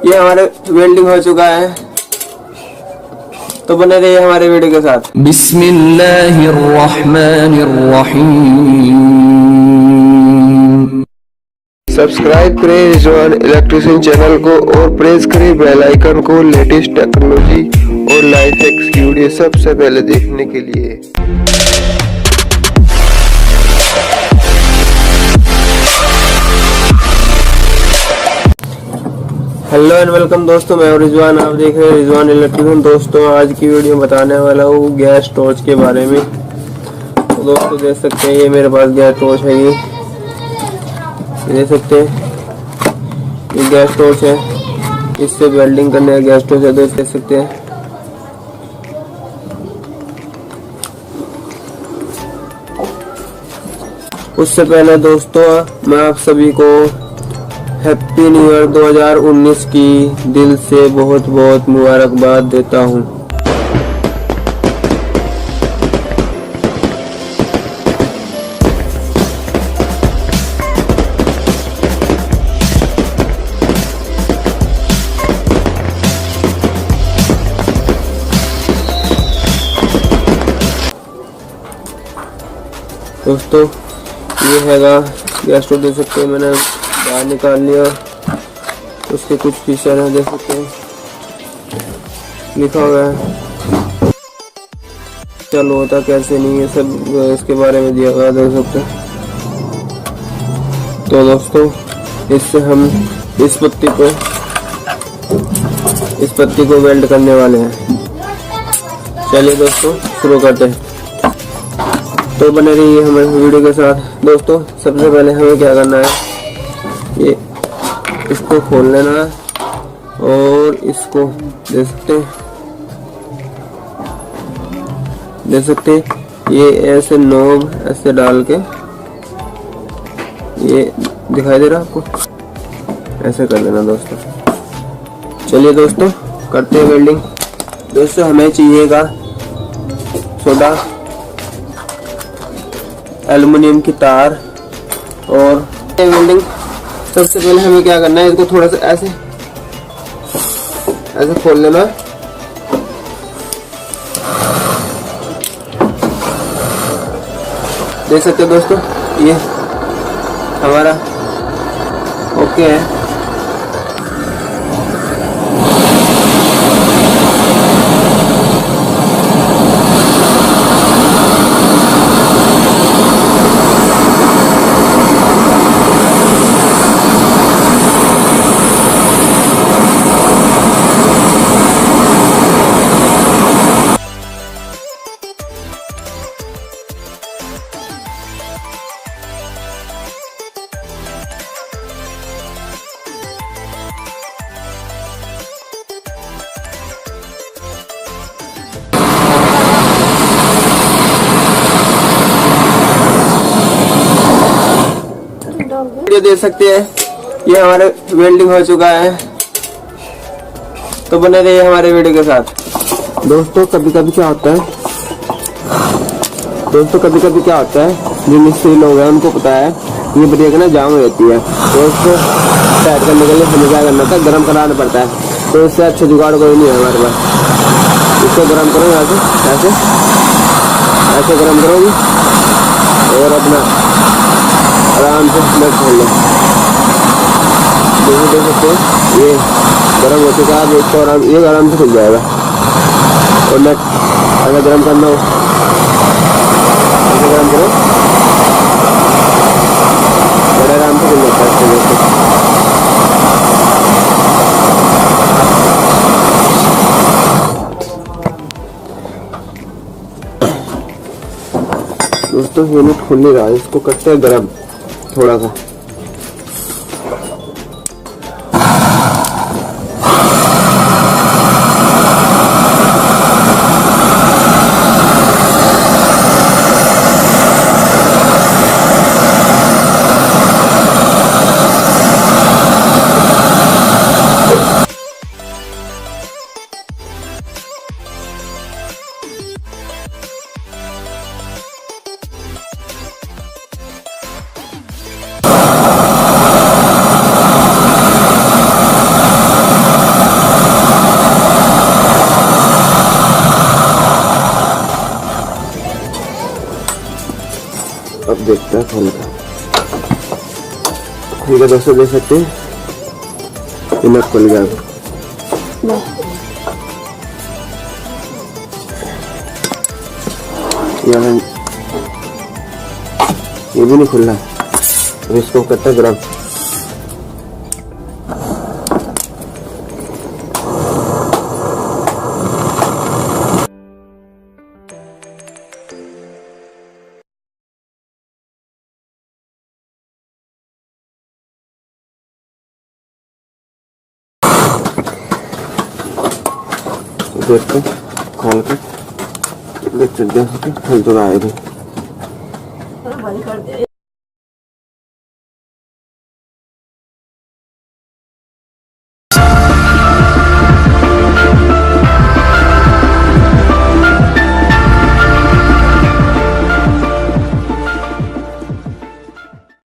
ये हमारे वेल्डिंग हो चुका है, तो बने रहिए हमारे वीडियो के साथ। बिस्मिल्लाहिर्रहमानिर्रहीम। सब्सक्राइब करें रिजवान इलेक्ट्रिशियन चैनल को और प्रेस करें बेल आइकन को लेटेस्ट टेक्नोलॉजी और लाइफ हैक्स की वीडियो सबसे पहले देखने के लिए। हेलो एंड वेलकम दोस्तों, मैं रिजवान, आप देख रहे हैं रिजवान इलेक्ट्रिशियन। दोस्तों आज की वीडियो बताने वाला हूँ गैस टॉर्च के बारे में। तो दोस्तों देख सकते हैं ये मेरे पास गैस टॉर्च है, ये देख सकते हैं ये गैस टॉर्च है, इससे वेल्डिंग करने का गैस टॉर्च है। दोस्त देख सकते हैं उससे पहले दोस्तों मैं आप सभी को हैप्पी न्यू ईयर 2019 की दिल से बहुत बहुत मुबारकबाद देता हूँ। दोस्तों ये हैगा गैस स्टोव, देख सकते हैं मैंने बाहर निकाल लिया। उसके कुछ फीचर हैं, देख सकते हैं लिखा हुआ है, चालू होता कैसे नहीं है सब इसके बारे में दिया हुआ है, देख सकते हैं। तो दोस्तों इससे हम इस पत्ती को वेल्ड करने वाले हैं। चलिए दोस्तों शुरू करते हैं, तो बने रहिए हमारे वीडियो के साथ। दोस्तों सबसे पहले हमें क्या करना है, ये इसको खोल लेना है और इसको देख सकते हैं ये ऐसे नोब ऐसे डाल के, ये दिखाई दे रहा है आपको, ऐसे कर लेना दोस्तों। चलिए दोस्तों करते हैं वेल्डिंग। दोस्तों हमें चाहिएगा सोडा, एल्युमिनियम की तार और वेल्डिंग। सबसे पहले हमें क्या करना है, इसको थोड़ा सा ऐसे खोल लेना। देख सकते हो दोस्तों ये हमारा ओके है। ये देख सकते हैं ये हमारे वेल्डिंग हो चुका है, तो बने रहिए हमारे वीडियो के साथ। दोस्तों कभी कभी क्या होता है जो मिस्त्री लोग हैं उनको पता है ये ब्रेक ना जाम हो जाती है, तो उसको टाइट करने के लिए हमें क्या करना था, गर्म कराना पड़ता है। तो इससे अच्छा जुगाड़ कोई नहीं है हमारे पास। इसको गर्म करो यहाँ से, ऐसे गर्म करोगी और अपना आराम से नट खोल लो। देख सकते हो ये गर्म हो चुका है, इसको ये आराम से खुल जाएगा। और नट अगर गर्म करना हो ऐसे गर्म करो, बड़े आराम से खुल जाता है। दोस्तों ये नट खुल नहीं रहा है, इसको करते हैं गर्म थोड़ा सा। गया खोल के। खुल के दोस्तों देख सकते हैं, इनर खुल गया। ये भी नहीं खुल रहा। अब इसको करते हैं गरम। देखते खोल के देख सकते हैं, खुल तो रहा है।